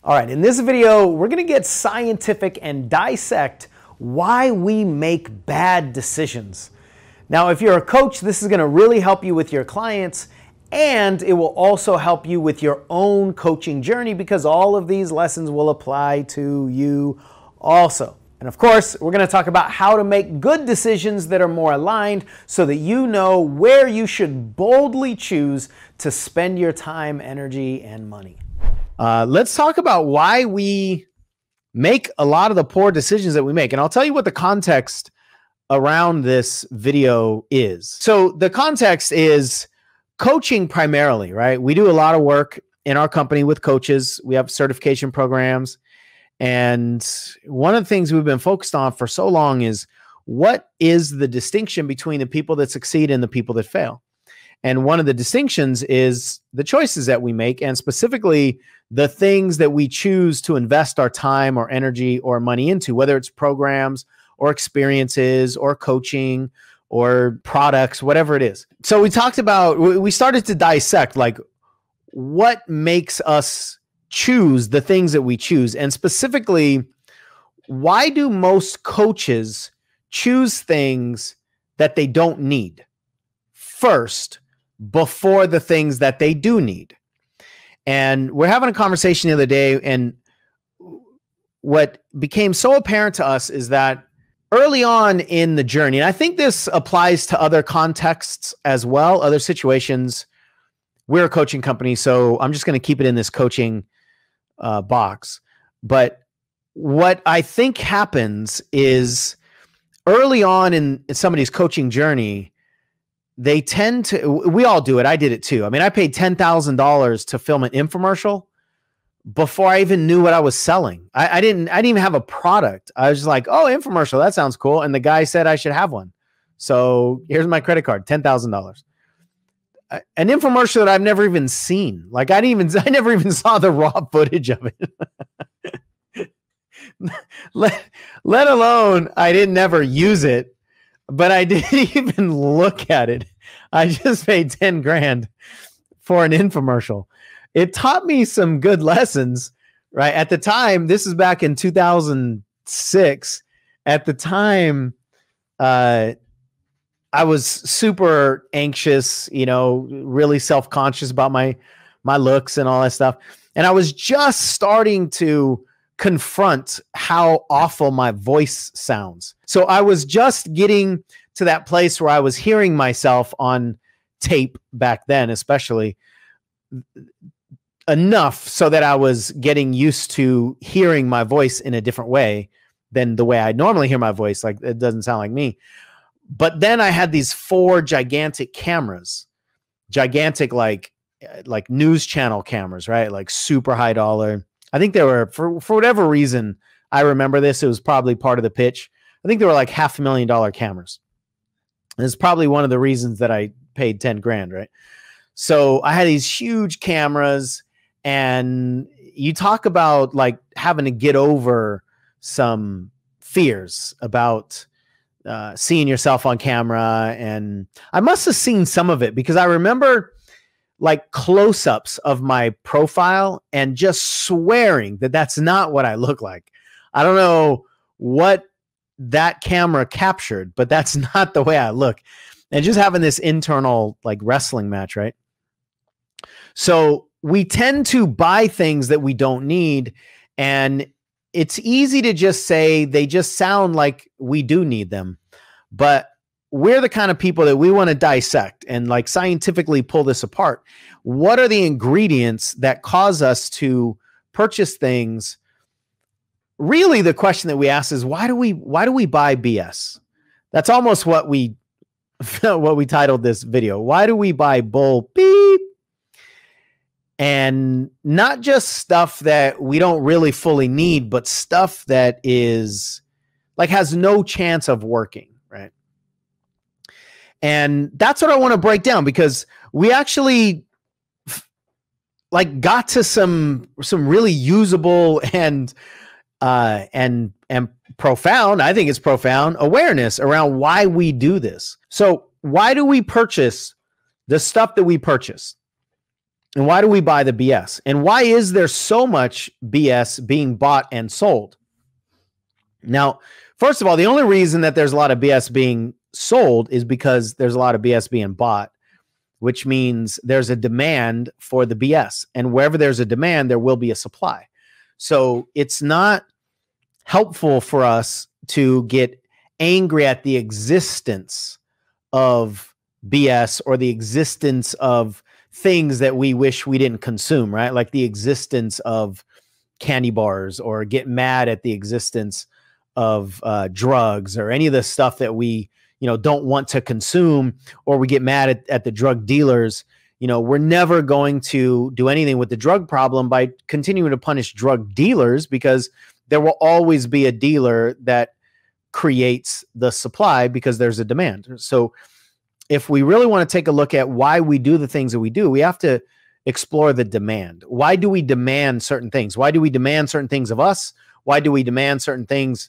All right, in this video, we're gonna get scientific and dissect why we make bad decisions. Now, if you're a coach, this is gonna really help you with your clients, and it will also help you with your own coaching journey because all of these lessons will apply to you also. And of course, we're gonna talk about how to make good decisions that are more aligned so that you know where you should boldly choose to spend your time, energy, and money. Let's talk about why we make a lot of the poor decisions that we make. And I'll tell you what the context around this video is. So the context is coaching primarily, right? We do a lot of work in our company with coaches. We have certification programs. And one of the things we've been focused on for so long is what is the distinction between the people that succeed and the people that fail? And one of the distinctions is the choices that we make, and specifically the things that we choose to invest our time or energy or money into, whether it's programs or experiences or coaching or products, whatever it is. So we started to dissect like what makes us choose the things that we choose. And specifically, why do most coaches choose things that they don't need first before the things that they do need? And we're having a conversation the other day, and what became so apparent to us is that early on in the journey, and I think this applies to other contexts as well, other situations. We're a coaching company, so I'm just going to keep it in this coaching box. But what I think happens is early on in somebody's coaching journey, they tend to, we all do it. I did it too. I mean, I paid $10,000 to film an infomercial before I even knew what I was selling. I didn't even have a product. I was just like, oh, infomercial, that sounds cool. And the guy said I should have one. So here's my credit card, $10,000. An infomercial that I've never even seen. Like I never even saw the raw footage of it. let alone I didn't ever use it, but I didn't even look at it. I just paid 10 grand for an infomercial. It taught me some good lessons, right? At the time, this is back in 2006. At the time, I was super anxious, really self-conscious about my looks and all that stuff. And I was just starting to confront how awful my voice sounds. So I was just getting to that place where I was hearing myself on tape back then, especially enough so that I was getting used to hearing my voice in a different way than the way I normally hear my voice. Like it doesn't sound like me. But then I had these 4 gigantic cameras, gigantic, like news channel cameras, right? Like super high dollar. I think they were, for whatever reason, I remember this. It was probably part of the pitch. I think they were like $500,000 cameras. And it's probably one of the reasons that I paid 10 grand, right? So I had these huge cameras, and you talk about like having to get over some fears about seeing yourself on camera. And I must have seen some of it because I remember like close-ups of my profile and just swearing that that's not what I look like. I don't know what that camera captured, but that's not the way I look. And just having this internal like wrestling match, right? So we tend to buy things that we don't need, and it's easy to just say they just sound like we do need them. But we're the kind of people that we want to dissect and like scientifically pull this apart. What are the ingredients that cause us to purchase things? Really, the question that we ask is, why do we buy BS? That's almost what we titled this video. Why do we buy bull beep? And not just stuff that we don't really fully need, but stuff that is like has no chance of working, right? And that's what I want to break down, because we actually like got to some really usable and profound, I think it's profound, awareness around why we do this. So why do we purchase the stuff that we purchase? And why do we buy the BS? And why is there so much BS being bought and sold? Now, first of all, the only reason that there's a lot of BS being sold is because there's a lot of BS being bought, which means there's a demand for the BS. And wherever there's a demand, there will be a supply. So it's not helpful for us to get angry at the existence of BS or the existence of things that we wish we didn't consume, right? Like the existence of candy bars, or get mad at the existence of drugs, or any of the stuff that we, don't want to consume, or we get mad at the drug dealers. We're never going to do anything with the drug problem by continuing to punish drug dealers, because there will always be a dealer that creates the supply because there's a demand. So if we really want to take a look at why we do the things that we do, we have to explore the demand. Why do we demand certain things? Why do we demand certain things of us? Why do we demand certain things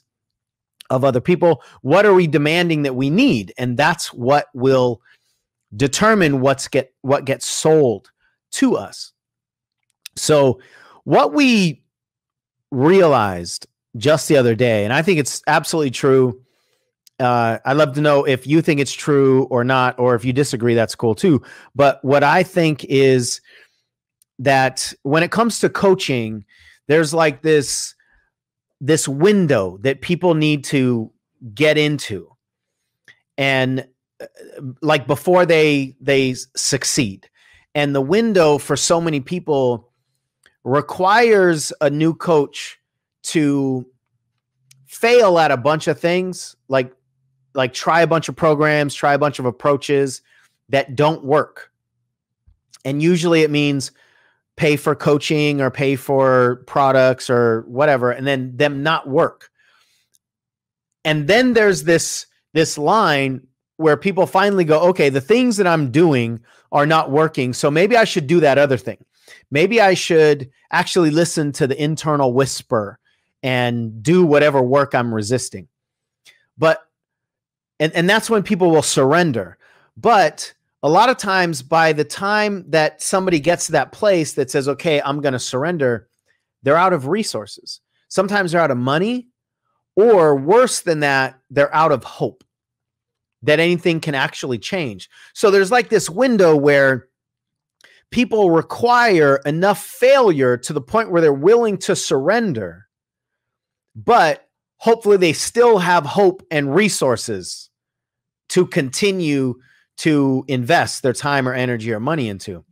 of other people? What are we demanding that we need? And that's what will determine what gets sold to us. So what we realized just the other day, and I think it's absolutely true. I'd love to know if you think it's true or not, or if you disagree, that's cool too. But what I think is that when it comes to coaching, there's like this window that people need to get into, and like before they succeed. And the window for so many people requires a new coach to fail at a bunch of things, like try a bunch of programs, try a bunch of approaches that don't work. And usually it means pay for coaching or pay for products or whatever, and then them not work. And then there's this line where people finally go, okay, the things that I'm doing are not working, so maybe I should do that other thing. Maybe I should actually listen to the internal whisper and do whatever work I'm resisting. But and that's when people will surrender. But a lot of times, by the time that somebody gets to that place that says, okay, I'm going to surrender, they're out of resources. Sometimes they're out of money, or worse than that, they're out of hope that anything can actually change. So there's like this window where people require enough failure to the point where they're willing to surrender, but hopefully they still have hope and resources to continue to invest their time or energy or money into.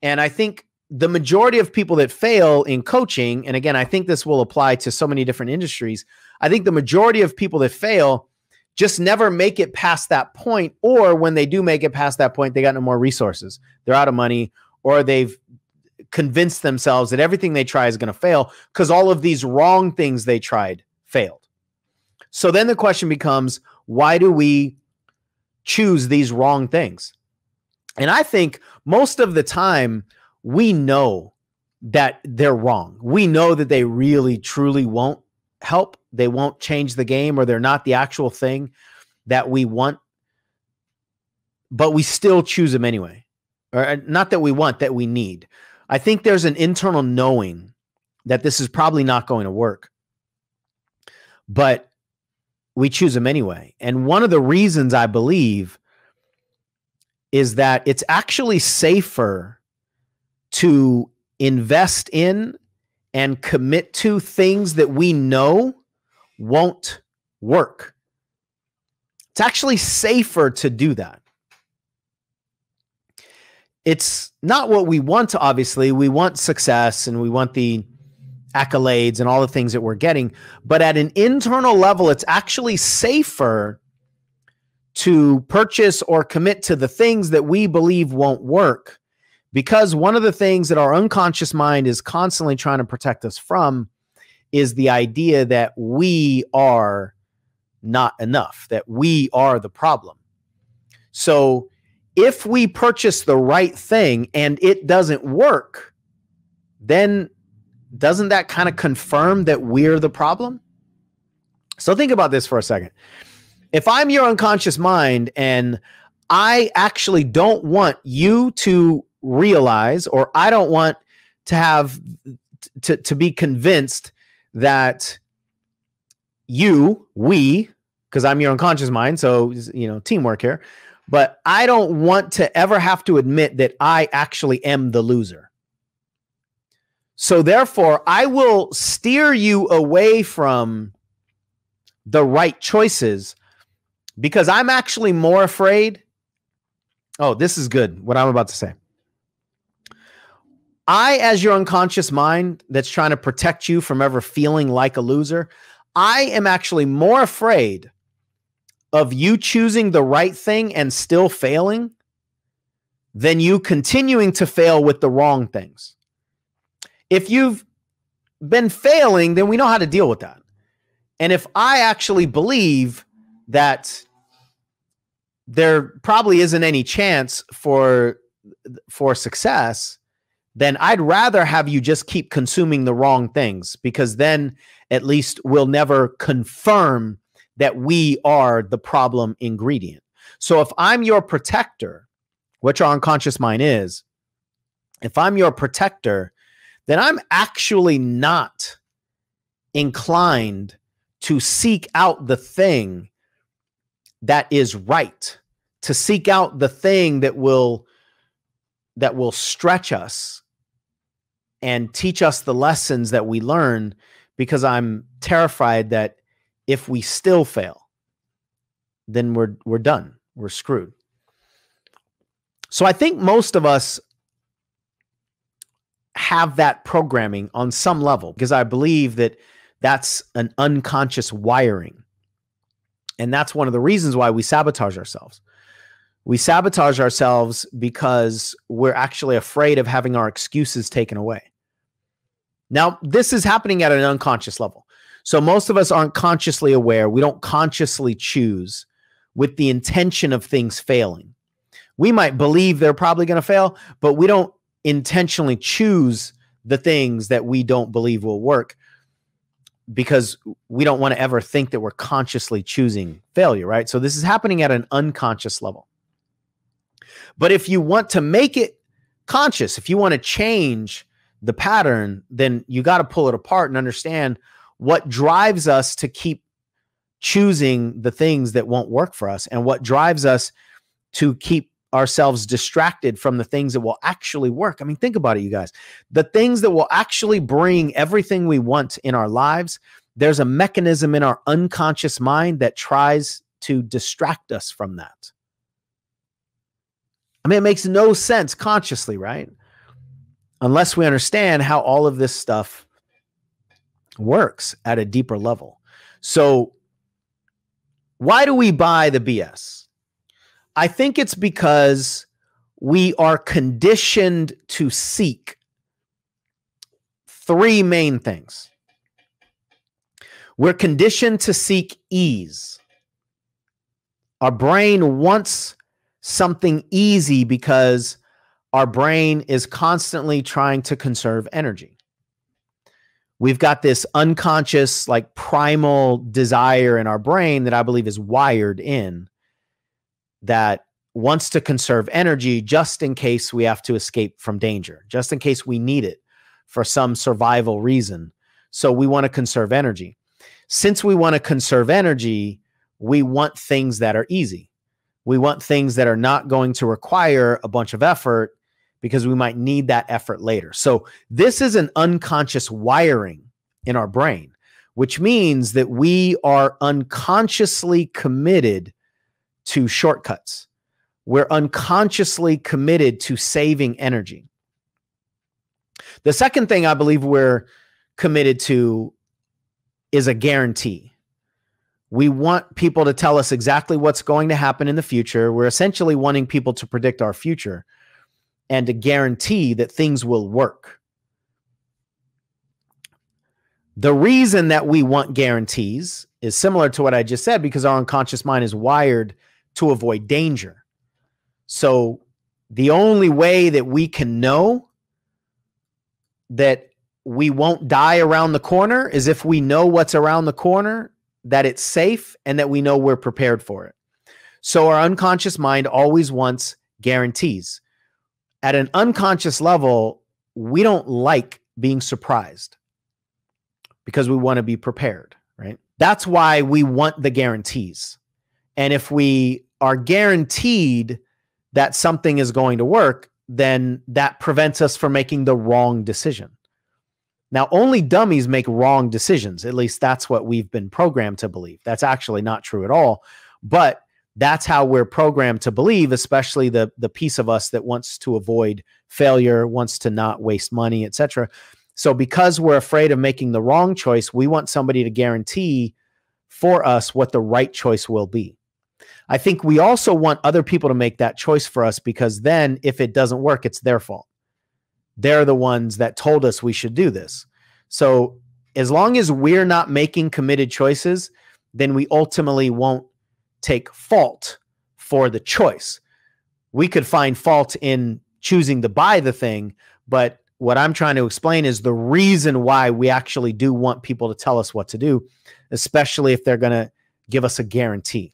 And I think the majority of people that fail in coaching, and again, I think this will apply to so many different industries, I think the majority of people that fail just never make it past that point, or when they do make it past that point, they got no more resources. They're out of money, or they've convinced themselves that everything they try is going to fail because all of these wrong things they tried failed. So then the question becomes, why do we choose these wrong things? And I think most of the time we know that they're wrong. We know that they really, truly won't help. They won't change the game, or they're not the actual thing that we want, but we still choose them anyway. Or not that we want, that we need. I think there's an internal knowing that this is probably not going to work, but we choose them anyway. And one of the reasons I believe is that it's actually safer to invest in and commit to things that we know won't work. It's actually safer to do that. It's not what we want to, obviously. We want success and we want the accolades and all the things that we're getting. But at an internal level, it's actually safer to purchase or commit to the things that we believe won't work, because one of the things that our unconscious mind is constantly trying to protect us from is the idea that we are not enough, that we are the problem. So if we purchase the right thing and it doesn't work, then doesn't that kind of confirm that we're the problem? So think about this for a second. If I'm your unconscious mind and I actually don't want you to realize, or I don't want to have to be convinced that we, because I'm your unconscious mind, so, teamwork here, but I don't want to ever have to admit that I actually am the loser. So therefore, I will steer you away from the right choices because I'm actually more afraid. Oh, this is good, what I'm about to say. I, as your unconscious mind that's trying to protect you from ever feeling like a loser, I am actually more afraid of you choosing the right thing and still failing than you continuing to fail with the wrong things. If you've been failing, then we know how to deal with that. And if I actually believe that there probably isn't any chance for success, then I'd rather have you just keep consuming the wrong things, because then at least we'll never confirm that we are the problem ingredient. So if I'm your protector, which our unconscious mind is, if I'm your protector, then I'm actually not inclined to seek out the thing that is right, to seek out the thing that will stretch us and teach us the lessons that we learn, because I'm terrified that if we still fail, then we're done. We're screwed. So I think most of us have that programming on some level, because I believe that that's an unconscious wiring. And that's one of the reasons why we sabotage ourselves. We sabotage ourselves because we're actually afraid of having our excuses taken away. Now, this is happening at an unconscious level. So most of us aren't consciously aware. We don't consciously choose with the intention of things failing. We might believe they're probably going to fail, but we don't intentionally choose the things that we don't believe will work, because we don't want to ever think that we're consciously choosing failure, right? So this is happening at an unconscious level. But if you want to make it conscious, if you want to change the pattern, then you got to pull it apart and understand what drives us to keep choosing the things that won't work for us, and what drives us to keep ourselves distracted from the things that will actually work. I mean, think about it, you guys. The things that will actually bring everything we want in our lives, there's a mechanism in our unconscious mind that tries to distract us from that. I mean, it makes no sense consciously, right? Unless we understand how all of this stuff works at a deeper level. So why do we buy the BS? I think it's because we are conditioned to seek three main things. We're conditioned to seek ease. Our brain wants something easy because our brain is constantly trying to conserve energy. We've got this unconscious, like primal desire in our brain that I believe is wired in, that wants to conserve energy just in case we have to escape from danger, just in case we need it for some survival reason. So we want to conserve energy. Since we want to conserve energy, we want things that are easy. We want things that are not going to require a bunch of effort, because we might need that effort later. So this is an unconscious wiring in our brain, which means that we are unconsciously committed to shortcuts. We're unconsciously committed to saving energy. The second thing I believe we're committed to is a guarantee. We want people to tell us exactly what's going to happen in the future. We're essentially wanting people to predict our future and to guarantee that things will work. The reason that we want guarantees is similar to what I just said, because our unconscious mind is wired to avoid danger. So the only way that we can know that we won't die around the corner is if we know what's around the corner, that it's safe, and that we know we're prepared for it. So our unconscious mind always wants guarantees. At an unconscious level, we don't like being surprised because we want to be prepared, right? That's why we want the guarantees. And if we are guaranteed that something is going to work, then that prevents us from making the wrong decision. Now, only dummies make wrong decisions. At least that's what we've been programmed to believe. That's actually not true at all. But that's how we're programmed to believe, especially the piece of us that wants to avoid failure, wants to not waste money, etc. So because we're afraid of making the wrong choice, we want somebody to guarantee for us what the right choice will be. I think we also want other people to make that choice for us, because then if it doesn't work, it's their fault. They're the ones that told us we should do this. So as long as we're not making committed choices, then we ultimately won't take fault for the choice. We could find fault in choosing to buy the thing, but what I'm trying to explain is the reason why we actually do want people to tell us what to do, especially if they're going to give us a guarantee.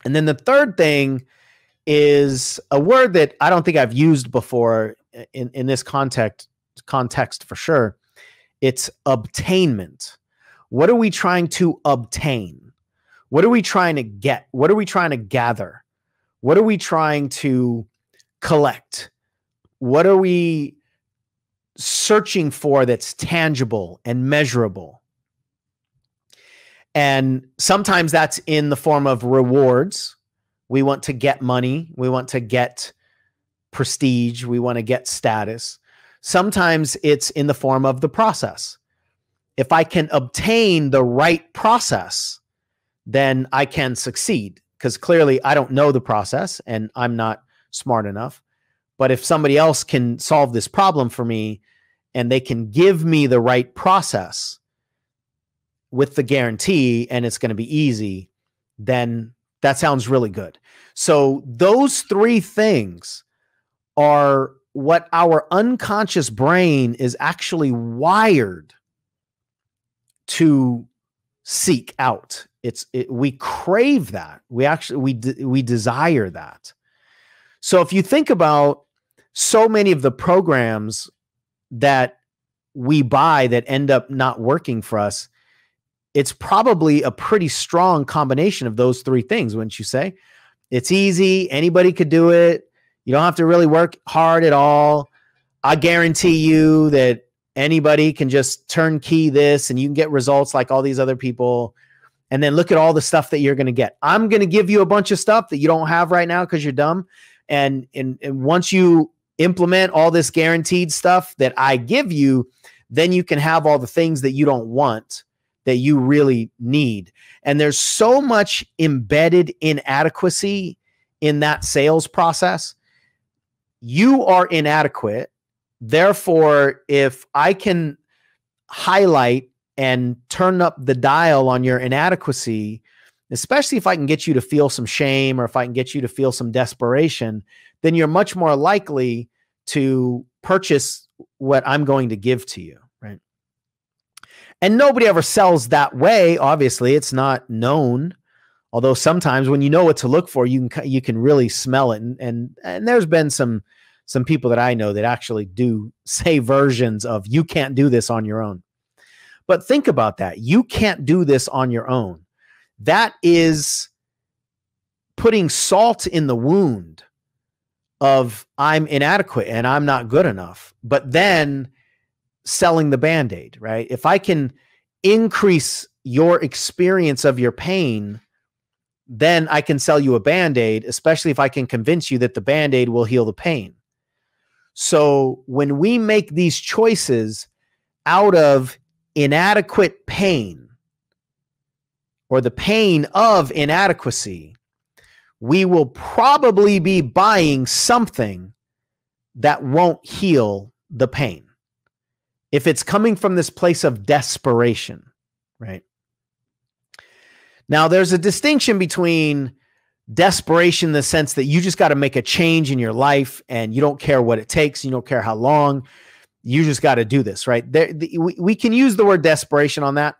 And then the third thing is a word that I don't think I've used before in this context for sure. It's obtainment. What are we trying to obtain? What are we trying to get? What are we trying to gather? What are we trying to collect? What are we searching for that's tangible and measurable? And sometimes that's in the form of rewards. We want to get money. We want to get prestige. We want to get status. Sometimes it's in the form of the process. If I can obtain the right process, then I can succeed, because clearly I don't know the process and I'm not smart enough. But if somebody else can solve this problem for me and they can give me the right process with the guarantee and it's going to be easy, then that sounds really good. So those three things are what our unconscious brain is actually wired to seek out. We crave that. We desire that. So if you think about so many of the programs that we buy that end up not working for us, it's probably a pretty strong combination of those three things, wouldn't you say? It's easy. Anybody could do it. You don't have to really work hard at all. I guarantee you that anybody can just turnkey this and you can get results like all these other people. And then look at all the stuff that you're going to get. I'm going to give you a bunch of stuff that you don't have right now because you're dumb. And once you implement all this guaranteed stuff that I give you, then you can have all the things that you don't want that you really need. And there's so much embedded inadequacy in that sales process. You are inadequate. Therefore, if I can highlight and turn up the dial on your inadequacy, especially if I can get you to feel some shame or if I can get you to feel some desperation, then you're much more likely to purchase what I'm going to give to you, right? And nobody ever sells that way. Obviously, it's not known. Although sometimes when you know what to look for, you can really smell it. And there's been some people that I know that actually do say versions of, you can't do this on your own. But think about that. You can't do this on your own. That is putting salt in the wound of I'm inadequate and I'm not good enough, but then selling the Band-Aid, right? If I can increase your experience of your pain, then I can sell you a Band-Aid, especially if I can convince you that the Band-Aid will heal the pain. So when we make these choices out of inadequate pain or the pain of inadequacy, we will probably be buying something that won't heal the pain if it's coming from this place of desperation, right? Now, there's a distinction between desperation in the sense that you just got to make a change in your life and you don't care what it takes. You don't care how long. You just got to do this, right? We can use the word desperation on that,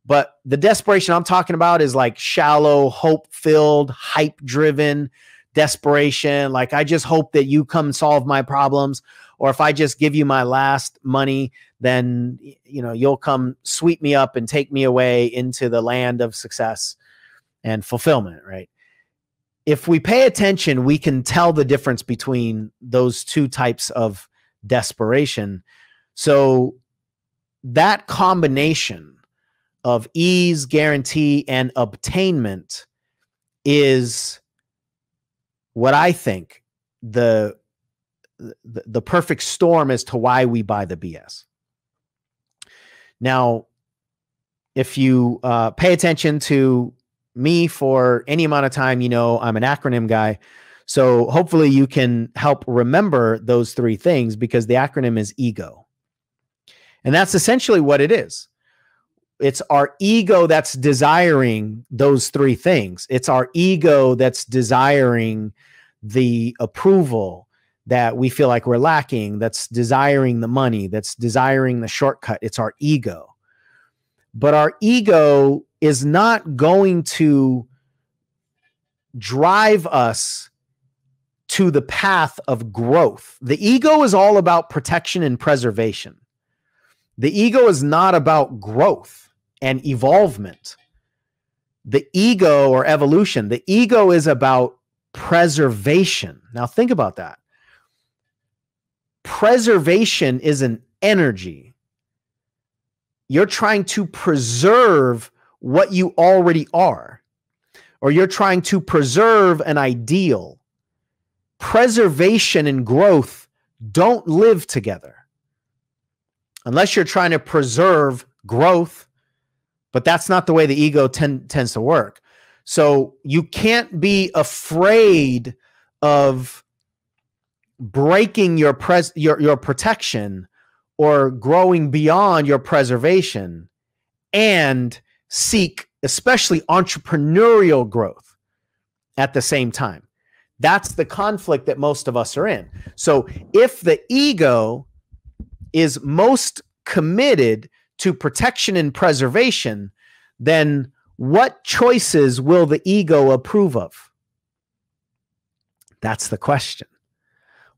but the desperation I'm talking about is like shallow, hope-filled, hype-driven desperation, like I just hope that you come solve my problems, or if I just give you my last money, then you'll come sweep me up and take me away into the land of success and fulfillment, right? If we pay attention, we can tell the difference between those two types of desperation. So that combination of ease, guarantee, and obtainment is what I think the perfect storm as to why we buy the BS. Now, if you pay attention to me for any amount of time, I'm an acronym guy. So hopefully you can help remember those three things, because the acronym is ego. And that's essentially what it is. It's our ego that's desiring those three things. It's our ego that's desiring the approval that we feel like we're lacking, that's desiring the money, that's desiring the shortcut. It's our ego. But our ego is not going to drive us to the path of growth. The ego is all about protection and preservation. The ego is not about growth and evolvement. The ego, or evolution, the ego is about preservation. Now think about that. Preservation is an energy. You're trying to preserve what you already are, or you're trying to preserve an ideal. Preservation and growth don't live together unless you're trying to preserve growth, but that's not the way the ego tends to work. So you can't be afraid of breaking your protection or growing beyond your preservation and seek especially entrepreneurial growth at the same time. That's the conflict that most of us are in. So if the ego is most committed to protection and preservation, then what choices will the ego approve of? That's the question.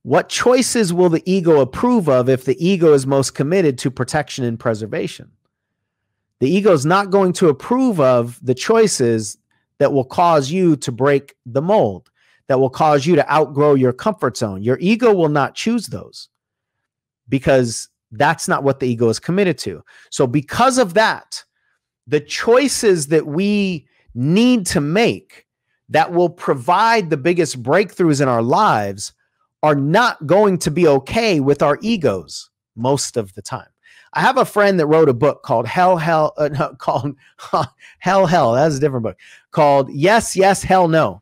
What choices will the ego approve of if the ego is most committed to protection and preservation? The ego is not going to approve of the choices that will cause you to break the mold, that will cause you to outgrow your comfort zone. Your ego will not choose those, because that's not what the ego is committed to. So because of that, the choices that we need to make that will provide the biggest breakthroughs in our lives are not going to be okay with our egos most of the time. I have a friend that wrote a book called Hell. That's a different book, called Yes, Yes, Hell No.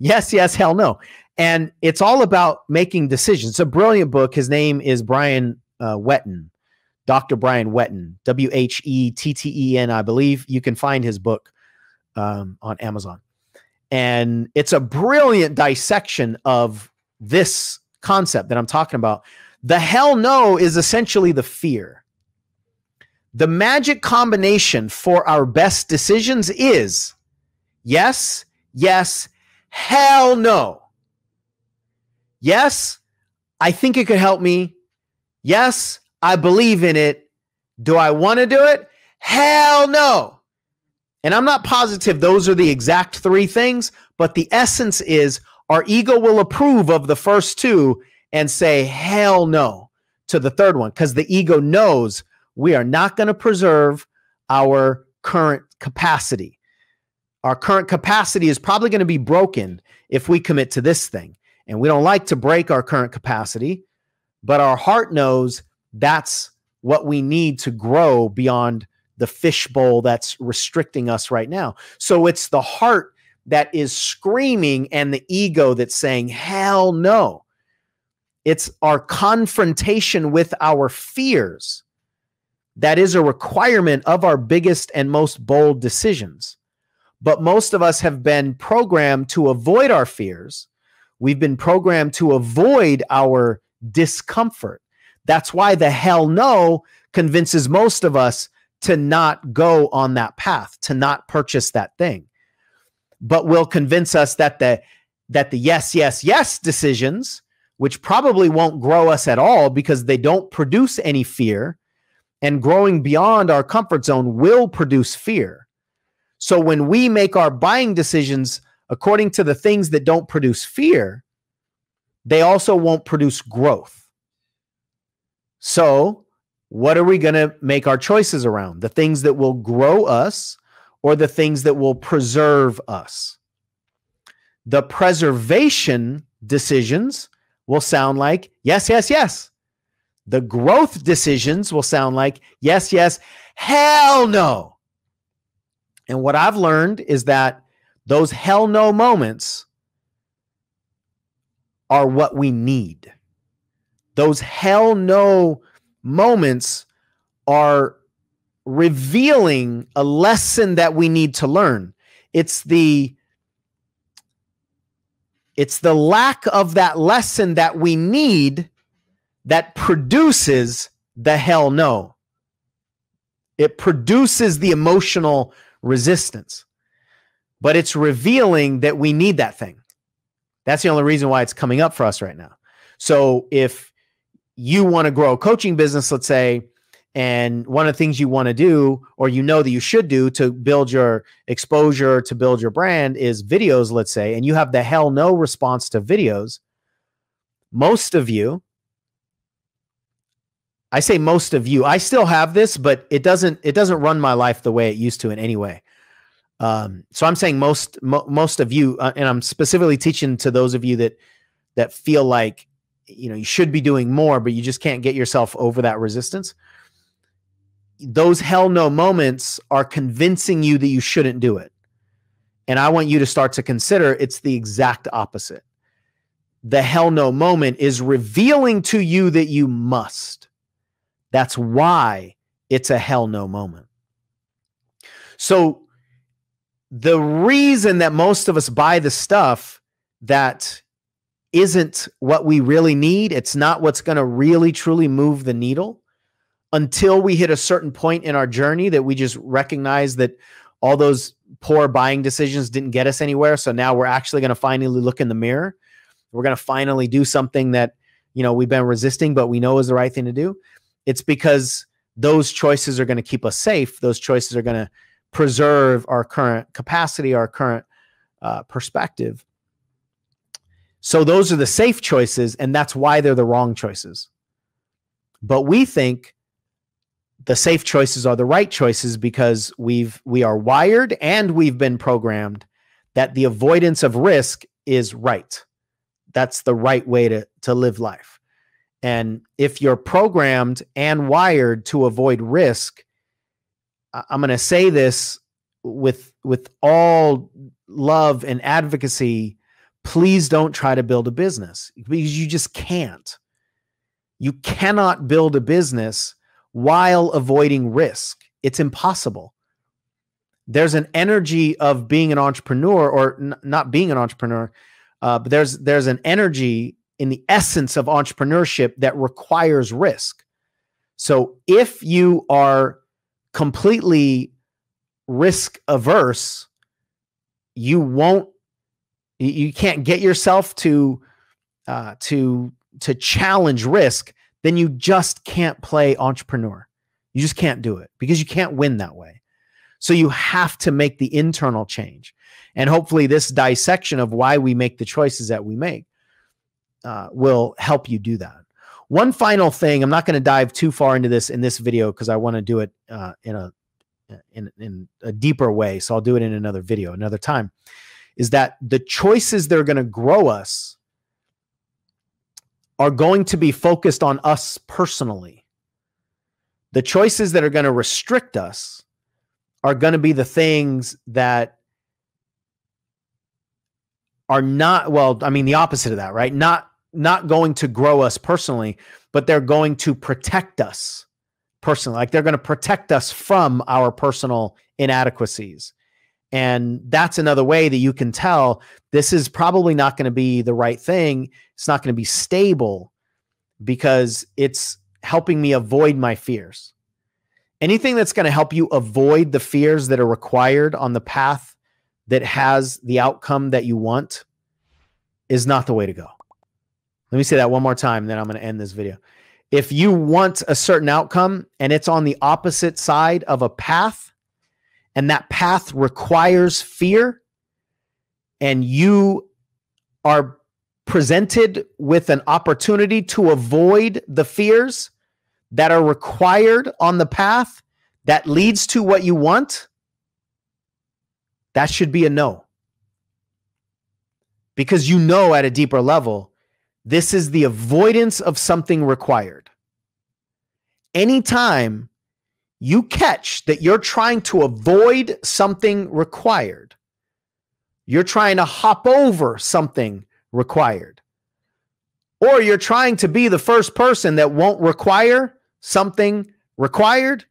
Yes, Yes, Hell No. And it's all about making decisions. It's a brilliant book. His name is Brian Whetten, Dr. Brian Whetten, Whetten, I believe. You can find his book on Amazon. And it's a brilliant dissection of this concept that I'm talking about. The hell no is essentially the fear. The magic combination for our best decisions is yes, yes, hell no. Yes, I think it could help me. Yes, I believe in it. Do I want to do it? Hell no. And I'm not positive those are the exact three things, but the essence is our ego will approve of the first two and say hell no to the third one, because the ego knows we are not going to preserve our current capacity. Our current capacity is probably going to be broken if we commit to this thing. And we don't like to break our current capacity, but our heart knows that's what we need to grow beyond the fishbowl that's restricting us right now. So it's the heart that is screaming and the ego that's saying, hell no. It's our confrontation with our fears that is a requirement of our biggest and most bold decisions. But most of us have been programmed to avoid our fears. We've been programmed to avoid our discomfort. That's why the hell no convinces most of us to not go on that path, to not purchase that thing. but will convince us that the yes, yes, yes decisions, which probably won't grow us at all because they don't produce any fear, and growing beyond our comfort zone will produce fear. So when we make our buying decisions according to the things that don't produce fear, they also won't produce growth. So what are we going to make our choices around? The things that will grow us or the things that will preserve us? The preservation decisions will sound like yes, yes, yes. The growth decisions will sound like yes, yes, hell no. And what I've learned is that those hell no moments are what we need. Those hell no moments are revealing a lesson that we need to learn. It's the lack of that lesson that we need that produces the hell no. It produces the emotional resistance, but it's revealing that we need that thing. That's the only reason why it's coming up for us right now. So if you want to grow a coaching business, let's say, and one of the things you want to do, or you know that you should do to build your exposure, to build your brand is videos, let's say, and you have the hell no response to videos, most of you, I say most of you, I still have this, but it doesn't run my life the way it used to in any way. So I'm saying most of you, and I'm specifically teaching to those of you that feel like, you should be doing more, but you just can't get yourself over that resistance. Those hell no moments are convincing you that you shouldn't do it. And I want you to start to consider it's the exact opposite. The hell no moment is revealing to you that you must. That's why it's a hell no moment. So the reason that most of us buy the stuff that isn't what we really need, it's not what's going to really truly move the needle until we hit a certain point in our journey that we just recognize that all those poor buying decisions didn't get us anywhere. So now we're actually going to finally look in the mirror. We're going to finally do something that, we've been resisting, but we know is the right thing to do. It's because those choices are going to keep us safe. Those choices are going to preserve our current capacity, our current perspective. So those are the safe choices, and that's why they're the wrong choices. But we think the safe choices are the right choices because we are wired and we've been programmed that the avoidance of risk is right. That's the right way to live life. And if you're programmed and wired to avoid risk, I'm going to say this with all love and advocacy, please don't try to build a business because you just can't. You cannot build a business while avoiding risk. It's impossible. There's an energy of being an entrepreneur or not being an entrepreneur, but there's an energy in the essence of entrepreneurship that requires risk. So if you are completely risk averse, you can't get yourself to challenge risk, then you just can't play entrepreneur. You just can't do it because you can't win that way. So you have to make the internal change. And hopefully this dissection of why we make the choices that we make will help you do that. One final thing, I'm not going to dive too far into this in this video because I want to do it in a deeper way. So I'll do it in another video, another time, is that the choices that are going to grow us are going to be focused on us personally. The choices that are going to restrict us are going to be the things that are not, well, I mean, the opposite of that, right? Not going to grow us personally, but they're going to protect us personally. Like they're going to protect us from our personal inadequacies. And that's another way that you can tell this is probably not going to be the right thing. It's not going to be stable because it's helping me avoid my fears. Anything that's going to help you avoid the fears that are required on the path that has the outcome that you want is not the way to go. Let me say that one more time, then I'm going to end this video. If you want a certain outcome and it's on the opposite side of a path, and that path requires fear, and you are presented with an opportunity to avoid the fears that are required on the path that leads to what you want, that should be a no. Because you know at a deeper level, this is the avoidance of something required. Anytime you catch that you're trying to avoid something required, you're trying to hop over something required, or you're trying to be the first person that won't require something required,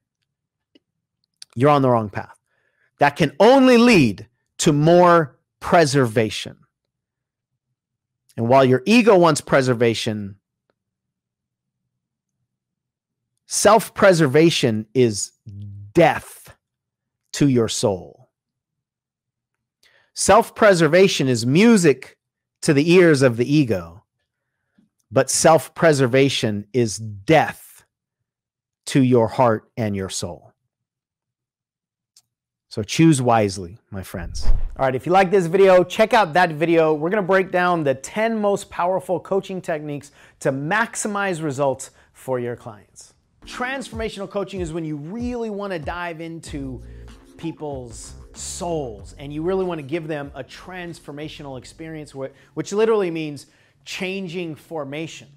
you're on the wrong path. That can only lead to more preservation. And while your ego wants preservation, self-preservation is death to your soul. Self-preservation is music to the ears of the ego, but self-preservation is death to your heart and your soul. So choose wisely, my friends. All right, if you like this video, check out that video. We're going to break down the 10 most powerful coaching techniques to maximize results for your clients. Transformational coaching is when you really want to dive into people's souls and you really want to give them a transformational experience, which literally means changing formation.